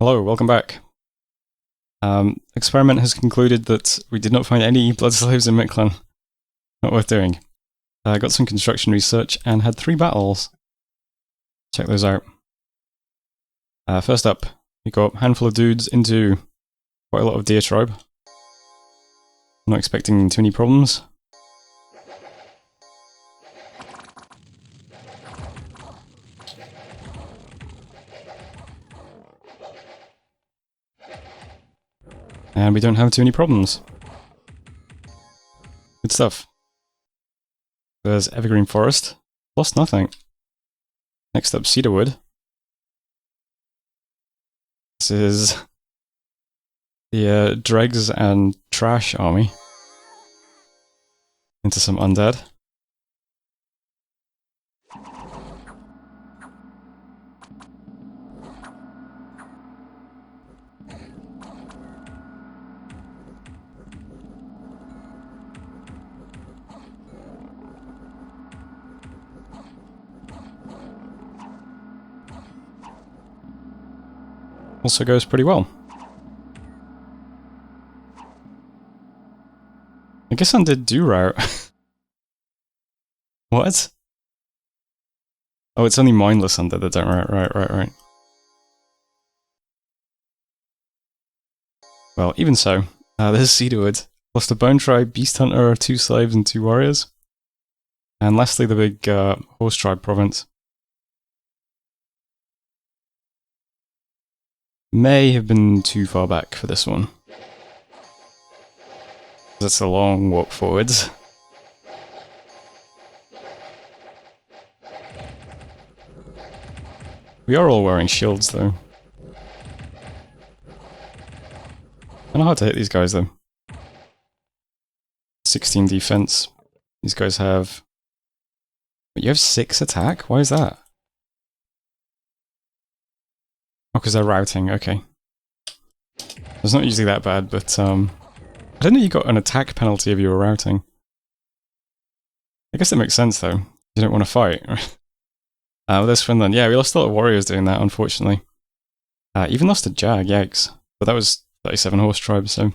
Hello, welcome back. Experiment has concluded that we did not find any blood slaves in Mictlan. Not worth doing. Got some construction research and had 3 battles. Check those out. First up, we got a handful of dudes into quite a lot of deer tribe. Not expecting too many problems. And we don't have too many problems. Good stuff. There's Evergreen Forest. Lost nothing. Next up, Cedarwood. This is the Dregs and Trash army. Into some undead. Also goes pretty well. I guess undead do route. What? Oh, it's only mindless undead that don't route. Right. Well, even so, there's Cedarwood. Lost a Bone Tribe, Beast Hunter, 2 slaves and 2 warriors. And lastly, the big Horse Tribe province. May have been too far back for this one. That's a long walk forwards. We are all wearing shields though. Kinda hard to hit these guys though. 16 defense. These guys have... But you have 6 attack? Why is that? Oh, because they're routing, okay. It's not usually that bad, but I don't know you got an attack penalty if you were routing. I guess that makes sense though. You don't want to fight. There's Finland. Yeah, we lost a lot of warriors doing that, unfortunately. Even lost a Jag, yikes. But that was 37 horse tribes, so...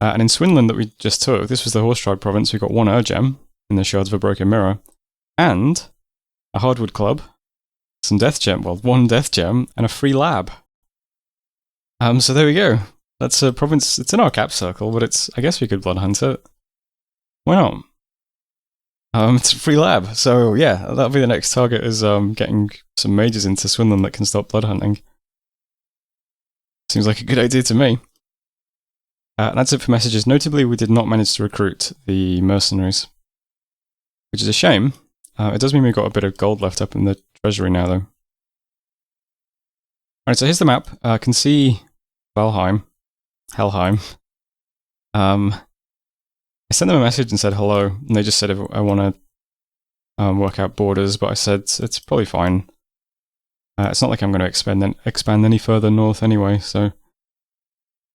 and in Swinland that we just took, this was the horse tribe province, we got 1 Urgem in the Shards of a Broken Mirror, and a hardwood club, some death gem, well, 1 death gem, and a free lab. So there we go. That's a province, it's in our cap circle, but it's, I guess we could blood hunt it. Why not? It's a free lab, so yeah, that'll be the next target, is getting some mages into Swinland that can stop blood hunting. Seems like a good idea to me. That's it for messages. Notably, we did not manage to recruit the mercenaries, which is a shame. It does mean we've got a bit of gold left up in the treasury now, though. Alright, so here's the map. I can see Helheim. I sent them a message and said hello, and they just said if I want to work out borders, but I said it's probably fine. It's not like I'm going to expand any further north anyway, so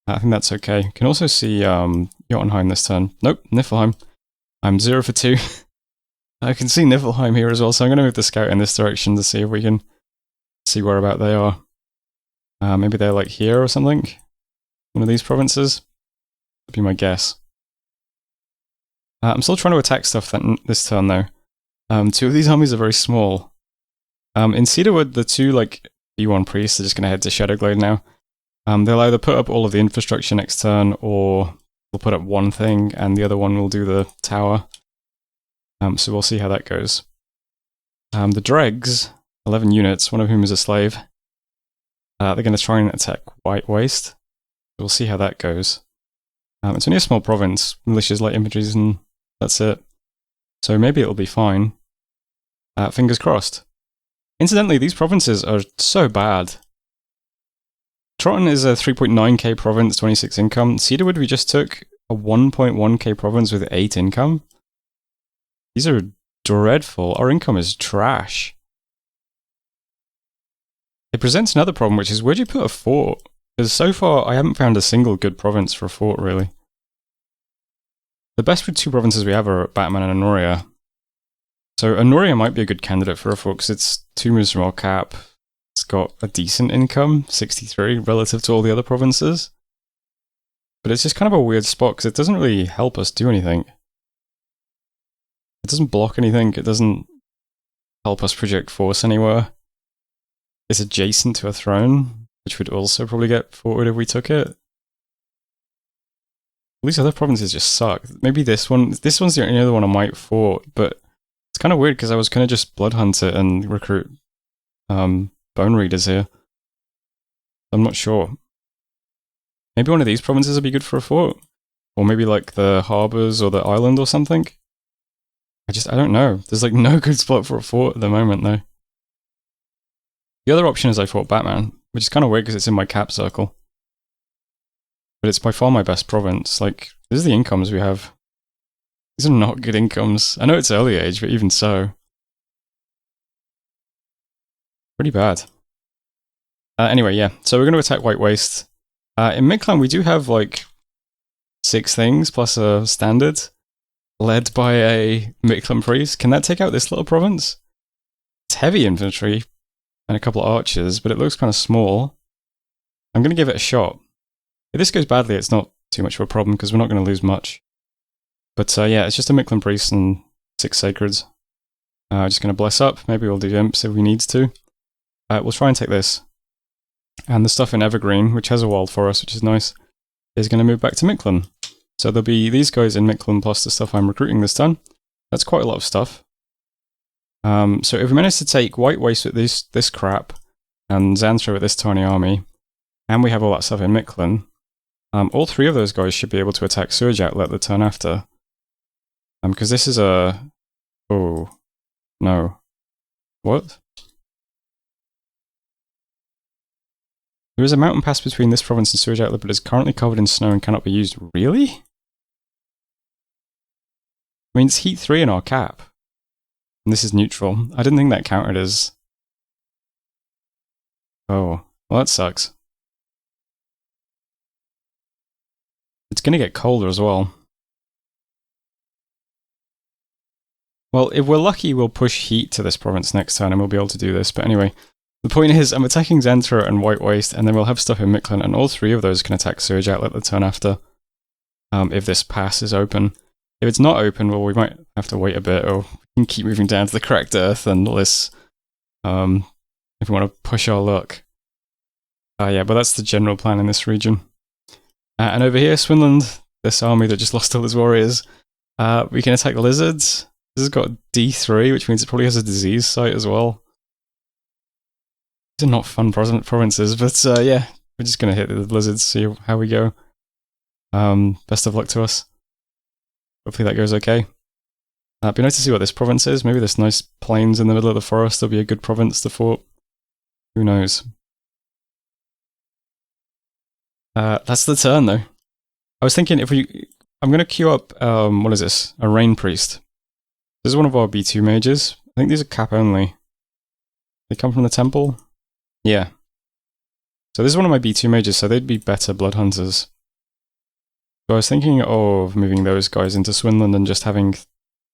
I think that's okay. You can also see Jotunheim this turn. Nope, Niflheim. I'm 0 for 2. I can see Niflheim here as well, so I'm going to move the scout in this direction to see if we can see where about they are. Maybe they're like here or something? One of these provinces? That'd be my guess. I'm still trying to attack stuff this turn though. 2 of these armies are very small. In Cedarwood, the 2 like B1 priests are just going to head to Shadowglade now. They'll either put up all of the infrastructure next turn, or they'll put up 1 thing and the other one will do the tower. So we'll see how that goes. The Dregs, 11 units, one of whom is a slave. They're going to try and attack White Waste. We'll see how that goes. It's only a small province, militias, light infantries, and that's it. So maybe it'll be fine. Fingers crossed. Incidentally, these provinces are so bad. Trotton is a 3.9k province, 26 income. Cedarwood we just took a 1.1k province with 8 income. These are dreadful. Our income is trash. It presents another problem, which is where'd you put a fort? Because so far I haven't found a single good province for a fort, really. The best 2 provinces we have are Batman and Honoria. So Honoria might be a good candidate for a fort, because it's 2 moves from our cap. it's got a decent income, 63, relative to all the other provinces. But it's just kind of a weird spot, because it doesn't really help us do anything. It doesn't block anything, it doesn't help us project force anywhere. It's adjacent to a throne, which would also probably get forward if we took it. All these other provinces just suck. Maybe this one's the only other one I might fort, but it's kind of weird because I was going to just blood hunt it and recruit bone readers here. I'm not sure. Maybe one of these provinces would be good for a fort, or maybe like the harbors or the island or something. I don't know. There's like no good spot for a fort at the moment though. The other option is I fought Batman, which is kind of weird because it's in my cap circle. But it's by far my best province. Like, this is the incomes we have. These are not good incomes. I know it's early age, but even so. Pretty bad. Anyway, yeah. So we're going to attack White Waste. In Mictlan, we do have like 6 things plus a standard, led by a Mictlan priest. Can that take out this little province? It's heavy infantry and a couple of archers, but it looks kind of small. I'm going to give it a shot. If this goes badly, it's not too much of a problem because we're not going to lose much. But yeah, it's just a Mictlan priest and 6 sacreds. Just going to bless up. Maybe we'll do imps if we need to. We'll try and take this. And the stuff in Evergreen, which has a wild forest, which is nice, is going to move back to Mictlan. So there'll be these guys in Mictlan plus the stuff I'm recruiting this turn. That's quite a lot of stuff. So if we manage to take White Waste with this crap, and Xanthro with this tiny army, and we have all that stuff in Mictlan, all 3 of those guys should be able to attack Surge Outlet the turn after. Because this is a... Oh. No. What? There is a mountain pass between this province and Surge Outlet, but is currently covered in snow and cannot be used. Really? I mean, it's heat 3 in our cap. And this is neutral. I didn't think that counted as... Oh. Well, that sucks. It's going to get colder as well. Well, if we're lucky, we'll push heat to this province next turn and we'll be able to do this. But anyway, the point is, I'm attacking Xanthro and White Waste, and then we'll have stuff in Mictlan, and all 3 of those can attack Surge Outlet the turn after, if this pass is open. If it's not open, well, we might have to wait a bit, or we can keep moving down to the Cracked Earth and all this, if we want to push our luck. Yeah, but that's the general plan in this region. And over here, Swinland, this army that just lost all its warriors, we can attack lizards. This has got D3, which means it probably has a disease site as well. These are not fun provinces, but yeah, we're just going to hit the lizards, see how we go. Best of luck to us. Hopefully that goes okay. It'd be nice to see what this province is. Maybe this nice plains in the middle of the forest will be a good province to fort. Who knows? That's the turn, though. I was thinking I'm going to queue up, what is this? A Rain Priest. This is one of our B2 mages. I think these are cap only. They come from the temple? Yeah. So this is one of my B2 mages, so they'd be better blood hunters. So I was thinking of moving those guys into Swinland and just having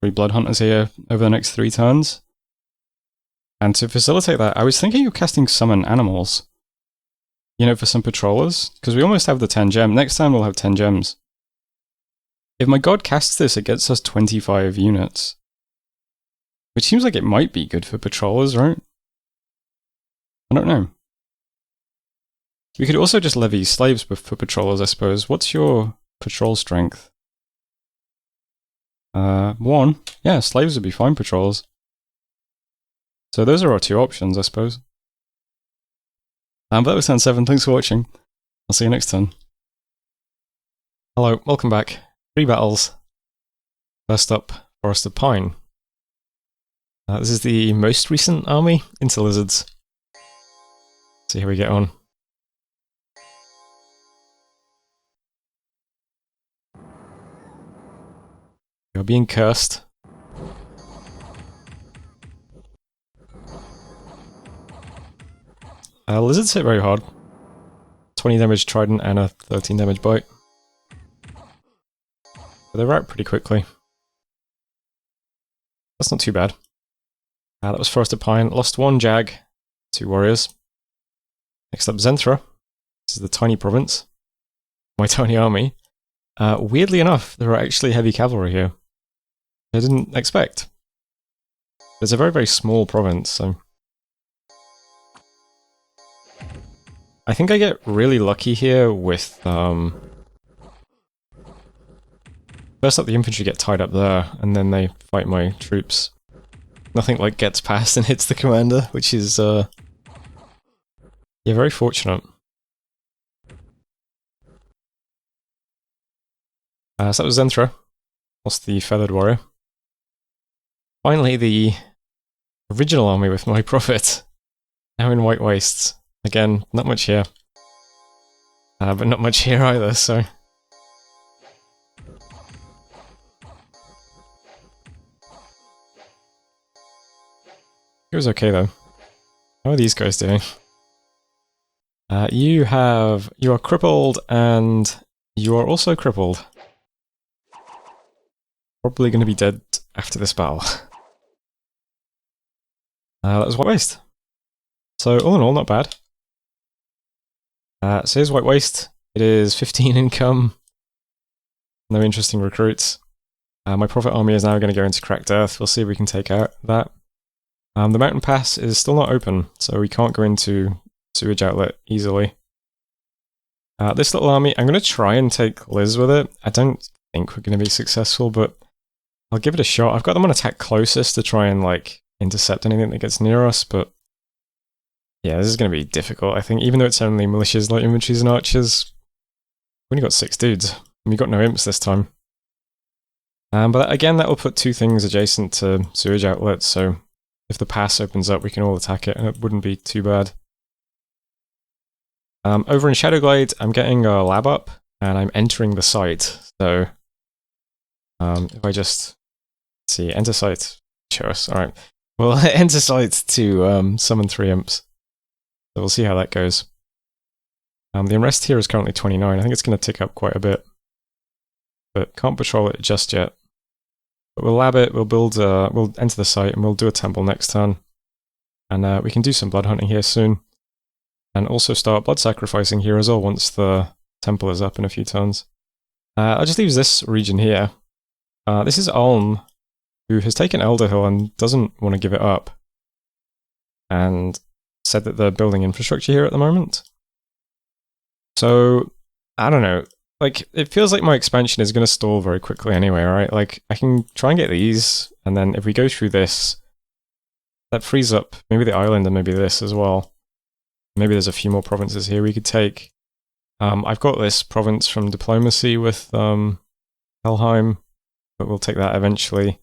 3 blood hunters here over the next 3 turns. And to facilitate that, I was thinking of casting Summon Animals. You know, for some patrollers, because we almost have the 10 gem. Next time we'll have 10 gems. If my god casts this, it gets us 25 units. Which seems like it might be good for patrollers, right? I don't know. We could also just levy slaves for patrollers, I suppose. What's your patrol strength? 1. Yeah, slaves would be fine patrollers. So those are our 2 options, I suppose. But that was turn 7. Thanks for watching. I'll see you next turn. Hello, welcome back. 3 battles. First up, Forest of Pine. This is the most recent army into lizards. See how we get on. You're being cursed. Lizards hit very hard. 20 damage trident and a 13 damage bite. But they're out pretty quickly. That's not too bad. That was Forest of Pine. Lost 1 jag, 2 warriors. Next up, Zenthra. This is the tiny province. My tiny army. Weirdly enough, there are actually heavy cavalry here. I didn't expect. It's a very, very small province, so... I think I get really lucky here with, First up, the infantry get tied up there, and then they fight my troops. Nothing, like, gets past and hits the commander, which is, yeah, very fortunate. So that was Zenthra. Lost the Feathered Warrior. Finally, the original army with my prophet. Now in White Wastes. Again, not much here. But not much here either, so... It was okay though. How are these guys doing? You are crippled, and you are also crippled. Probably going to be dead after this battle. That was White Waste. So all in all, not bad. So here's White Waste. It is 15 income. No interesting recruits. My Prophet army is now going to go into Cracked Earth. We'll see if we can take out that. The mountain pass is still not open, so we can't go into sewage outlet easily. This little army, I'm going to try and take Liz with it. I don't think we're going to be successful, but I'll give it a shot. I've got them on attack closest to try and, like, intercept anything that gets near us, but yeah, this is going to be difficult, I think. Even though it's only militias, light infantries, and archers, we've only got 6 dudes, and we got no imps this time. But again, that will put 2 things adjacent to sewage outlets, so if the pass opens up, we can all attack it, and it wouldn't be too bad. Over in Shadowglade, I'm getting a lab up, and I'm entering the site, so if I just see, enter site, show us, alright. Well, enter site to summon 3 imps. So we'll see how that goes. The unrest here is currently 29. I think it's going to tick up quite a bit. But can't patrol it just yet. But we'll lab it, we'll build, we'll enter the site, and we'll do a temple next turn. And we can do some blood hunting here soon. And also start blood sacrificing here as well once the temple is up in a few turns. I'll just leave this region here. This is Ulm, who has taken Elderhill and doesn't want to give it up. And said that they're building infrastructure here at the moment. So, I don't know. Like, it feels like my expansion is going to stall very quickly anyway, right? Like, I can try and get these, and then if we go through this, that frees up maybe the island and maybe this as well. Maybe there's a few more provinces here we could take. I've got this province from diplomacy with Helheim, but we'll take that eventually.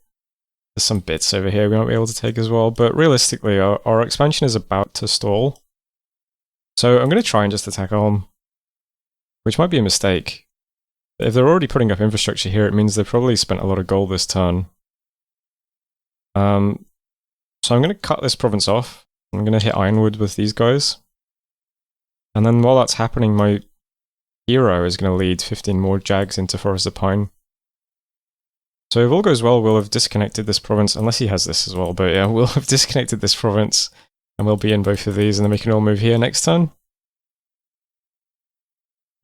There's some bits over here we might be able to take as well, but realistically, our expansion is about to stall. So I'm going to try and just attack Ulm, which might be a mistake. If they're already putting up infrastructure here, it means they've probably spent a lot of gold this turn. So I'm going to cut this province off. I'm going to hit Ironwood with these guys. And then while that's happening, my hero is going to lead 15 more Jags into Forest of Pine. So if all goes well, we'll have disconnected this province, unless he has this as well, but yeah, we'll have disconnected this province, and we'll be in both of these, and then we can all move here next turn.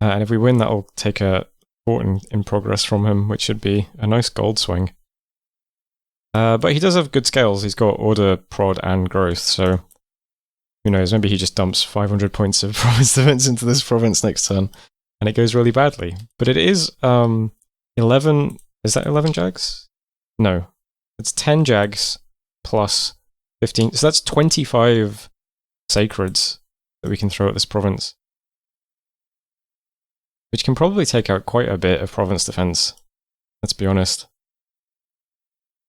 And if we win, that'll take a fort in progress from him, which should be a nice gold swing. But he does have good scales. He's got order, prod, and growth, so who knows, maybe he just dumps 500 points of province defense into this province next turn, and it goes really badly. But it is 11... Is that 11 Jags? No. It's 10 Jags plus 15. So that's 25 Sacreds that we can throw at this province. Which can probably take out quite a bit of province defense. Let's be honest.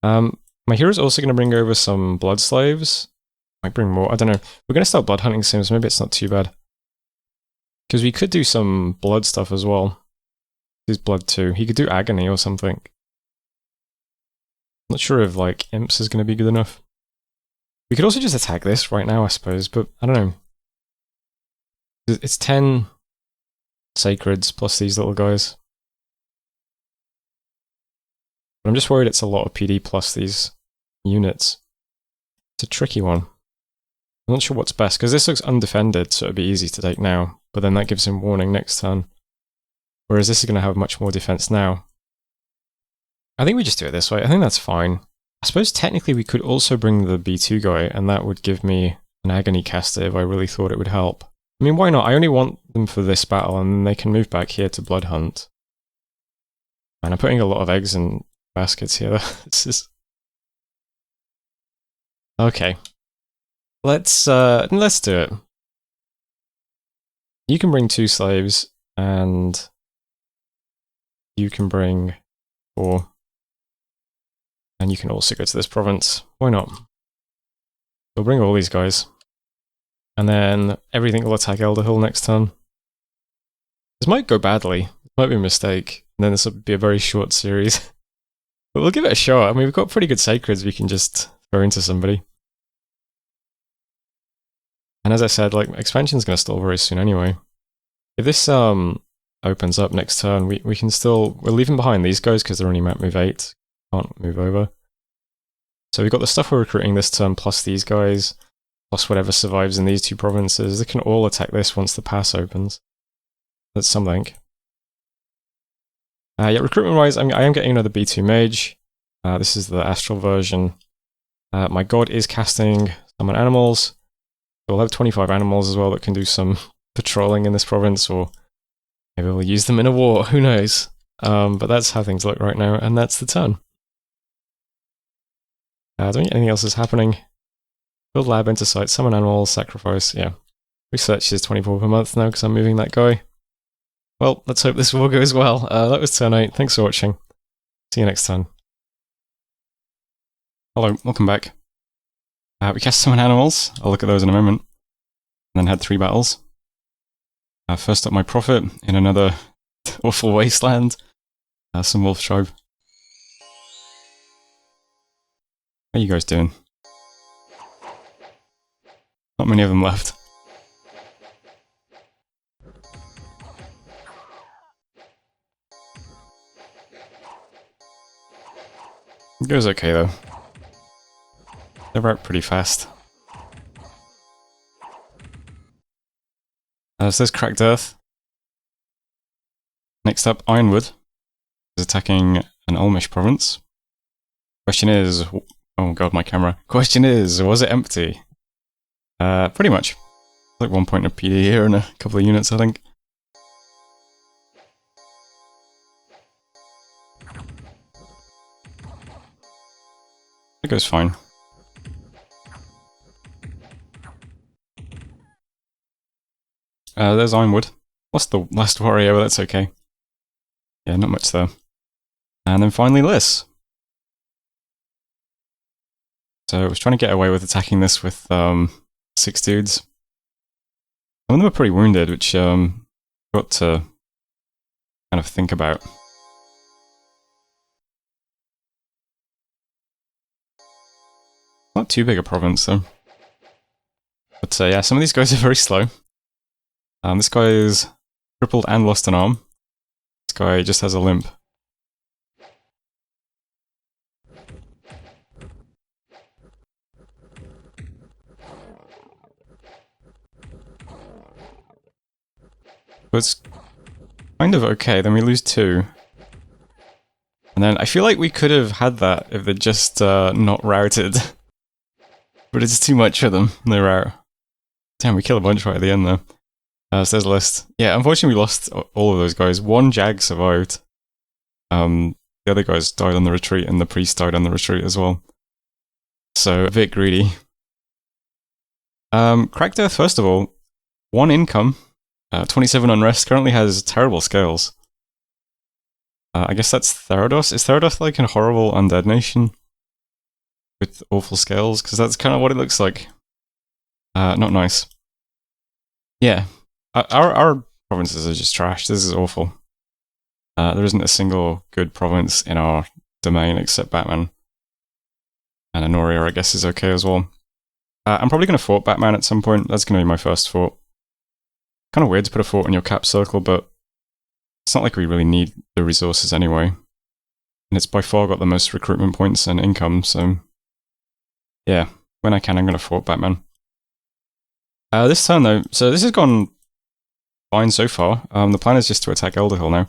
My hero's also going to bring over some blood slaves. Might bring more. I don't know. We're going to start blood hunting soon, so maybe it's not too bad. Because we could do some blood stuff as well. His blood too. He could do agony or something. Not sure if like imps is going to be good enough. We could also just attack this right now, I suppose, but I don't know. It's 10 Sacreds plus these little guys. But I'm just worried it's a lot of PD plus these units. It's a tricky one. I'm not sure what's best, because this looks undefended, so it'd be easy to take now, but then that gives him warning next turn. Whereas this is going to have much more defense now. I think we just do it this way. I think that's fine. I suppose technically we could also bring the B2 guy, and that would give me an Agony Caster if I really thought it would help. I mean, why not? I only want them for this battle, and then they can move back here to Blood Hunt. And I'm putting a lot of eggs in baskets here. This is... Okay. Let's do it. You can bring 2 slaves, and you can bring 4. And you can also go to this province. Why not? We'll bring all these guys. And then everything will attack Elderhill next turn. This might go badly. It might be a mistake. And then this will be a very short series. But we'll give it a shot. I mean, we've got pretty good sacreds we can just throw into somebody. And as I said, like, expansion's going to stall very soon anyway. If this opens up next turn, we can still... We're leaving behind these guys because they're only map move 8. Can't move over. So we've got the stuff we're recruiting this turn, plus these guys, plus whatever survives in these 2 provinces. They can all attack this once the pass opens. That's something. Yeah, recruitment-wise, I am getting another B2 mage. This is the astral version. My god is casting summon animals. We'll have 25 animals as well that can do some patrolling in this province, or maybe we'll use them in a war, who knows. But that's how things look right now, and that's the turn. I don't think anything else is happening. Build lab, enter site, summon animals, sacrifice, yeah. Research is 24 per month now because I'm moving that guy. Well, let's hope this war goes well. That was turn 8. Thanks for watching. See you next time. Hello, welcome back. We cast summon animals. I'll look at those in a moment. And then had 3 battles. First up, my prophet in another awful wasteland. Some wolf tribe. How are you guys doing? Not many of them left. It goes okay though. They're out pretty fast. So there's Cracked Earth. Next up, Ironwood is attacking an Olmish province. Question is... Oh god, my camera. Question is, was it empty? Pretty much. Like 1 point of PD here and a couple of units, I think. It goes fine. There's Ironwood. Lost the last warrior, but that's okay. Yeah, not much there. And then finally Liss. So I was trying to get away with attacking this with 6 dudes. Some of them are pretty wounded, which got to kind of think about. Not too big a province though. But yeah, some of these guys are very slow. This guy is crippled and lost an arm. This guy just has a limp. But it's kind of okay, then we lose 2. And then I feel like we could have had that if they'd just not routed. But it's too much for them, they're out. Damn, we kill a bunch right at the end though. So there's a list. Yeah, unfortunately we lost all of those guys. 1 Jag survived. The other guys died on the retreat, and the priest died on the retreat as well. So, a bit greedy. Cracked Earth, first of all, 1 income. 27 unrest, currently has terrible scales. I guess that's Therados. Is Therados like a horrible undead nation? With awful scales? Because that's kind of what it looks like. Not nice. Yeah. Our provinces are just trash. This is awful. There isn't a single good province in our domain except Batman. And Honoria, I guess, is okay as well. I'm probably going to fort Batman at some point. That's going to be my first fort. Kind of weird to put a fort in your cap circle, but it's not like we really need the resources anyway. And it's by far got the most recruitment points and income, so... Yeah, when I can, I'm going to fort Batman. This turn though, so this has gone fine so far. The plan is just to attack Elderhill now.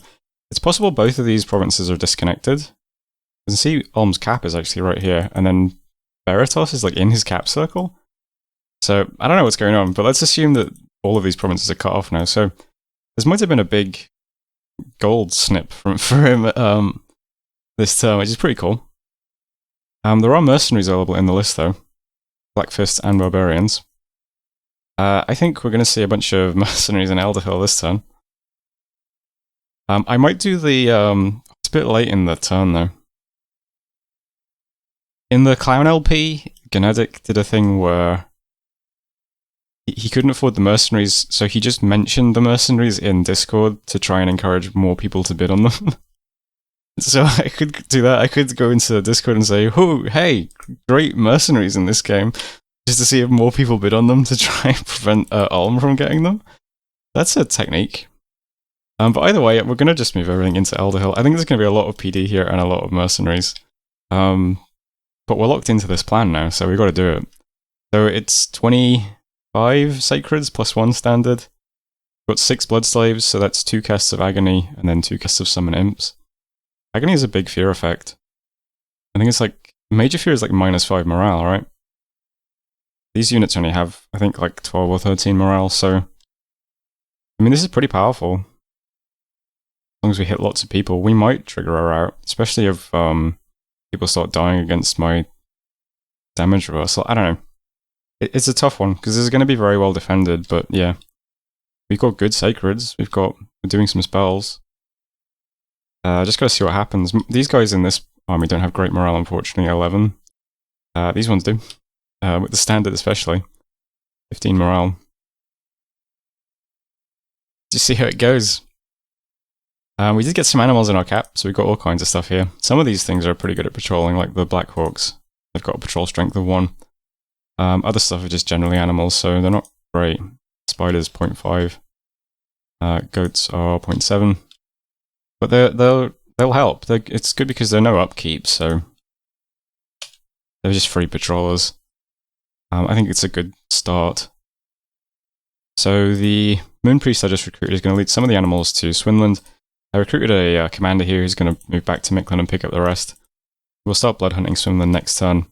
It's possible both of these provinces are disconnected. You can see Ulm's cap is actually right here, and then Veritas is like in his cap circle. So I don't know what's going on, but let's assume that all of these provinces are cut off now. So this might have been a big gold snip for him this turn, which is pretty cool. There are mercenaries available in the list though, Black Fist and Barbarians. I think we're going to see a bunch of mercenaries in Elderhill this turn. I might do the... it's a bit late in the turn though. In the Clown LP, Gennadic did a thing where he couldn't afford the mercenaries, so he just mentioned the mercenaries in Discord to try and encourage more people to bid on them. So I could do that. I could go into Discord and say, "Oh, hey, great mercenaries in this game," just to see if more people bid on them to try and prevent Ulm from getting them. That's a technique. But either way, we're going to just move everything into Elderhill. I think there's going to be a lot of PD here and a lot of mercenaries. But we're locked into this plan now, so we've got to do it. So it's 25 Sacreds plus 1 standard. We've got 6 Blood Slaves, so that's 2 casts of Agony and then 2 casts of Summon Imps. Agony is a big fear effect. I think it's like... Major Fear is like -5 morale, right? These units only have, I think, like 12 or 13 morale, so... I mean, this is pretty powerful. As long as we hit lots of people, we might trigger her out, especially if people start dying against my damage reversal. I don't know. It's a tough one, because this is going to be very well defended, but yeah. We've got good Sacreds, we're doing some spells. Just gotta see what happens. These guys in this army don't have great morale, unfortunately, 11. These ones do. With the standard especially. 15 morale. Just see how it goes. We did get some animals in our cap, so we've got all kinds of stuff here. Some of these things are pretty good at patrolling, like the Black Hawks. They've got a patrol strength of 1. Other stuff are just generally animals, so they're not great. Spiders, 0.5. Goats are 0.7. But they'll help. It's good because they're no upkeep, so they're just free patrollers. I think it's a good start. So the Moon Priest I just recruited is going to lead some of the animals to Swinland. I recruited a commander here who's going to move back to Mictlan and pick up the rest. We'll start blood hunting Swinland next turn,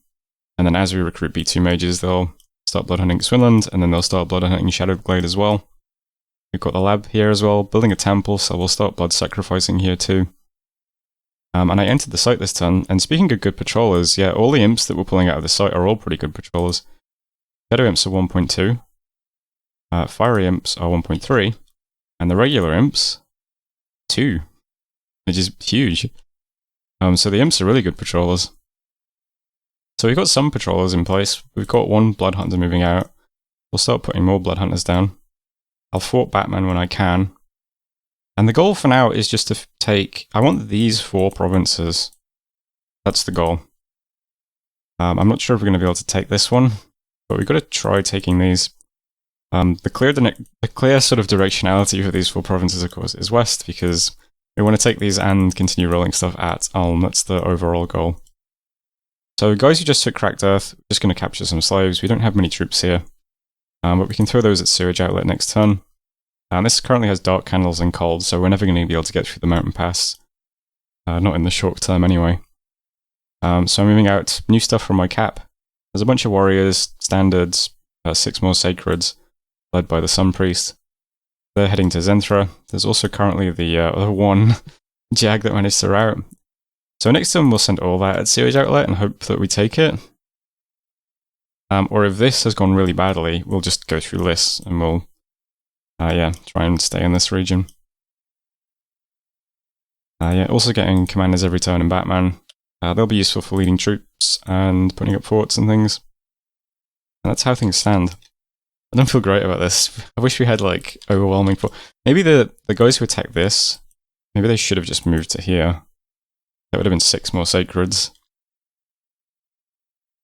and then as we recruit B2 mages, they'll start blood hunting Swinland, and then they'll start blood hunting Shadowglade as well. We've got the lab here as well, building a temple, so we'll start blood sacrificing here too. And I entered the site this turn, and speaking of good patrollers, yeah, all the imps that we're pulling out of the site are all pretty good patrollers. Shadow imps are 1.2, fiery imps are 1.3, and the regular imps, 2, which is huge. So the imps are really good patrollers. So we've got some patrollers in place. We've got 1 blood hunter moving out. We'll start putting more blood hunters down. I'll fort Batman when I can. And the goal for now is just to take... I want these 4 provinces. That's the goal. I'm not sure if we're going to be able to take this one, but we've got to try taking these. The clear sort of directionality for these 4 provinces, of course, is west, because we want to take these and continue rolling stuff at Ulm. That's the overall goal. So guys who just took Cracked Earth, we're just going to capture some slaves. We don't have many troops here. But we can throw those at Sewage Outlet next turn. And this currently has Dark Candles and Cold, so we're never going to be able to get through the mountain pass. Not in the short term anyway. So I'm moving out new stuff from my cap. There's a bunch of warriors, standards, 6 more sacreds, led by the Sun Priest. They're heading to Zenthra. There's also currently the other 1 Jag that managed to rout. So next time we'll send all that at Sewage Outlet and hope that we take it. Or if this has gone really badly, we'll just go through lists and we'll, try and stay in this region. Also getting commanders every turn in Batman. They'll be useful for leading troops and putting up forts and things. And that's how things stand. I don't feel great about this. I wish we had like overwhelming maybe the guys who attack this, maybe they should have just moved to here. That would have been 6 more sacreds.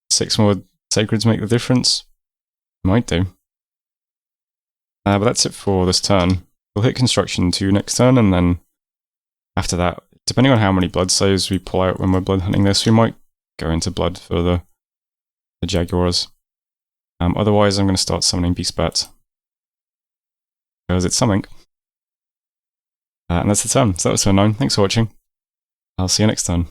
6 more sacreds make the difference? Might do. But that's it for this turn. We'll hit construction 2 next turn, and then after that, depending on how many blood saves we pull out when we're blood hunting this, we might go into blood for the Jaguars. Otherwise, I'm going to start summoning Beast Bats. because it's something. And that's the turn. So that was turn 9. Thanks for watching. I'll see you next turn.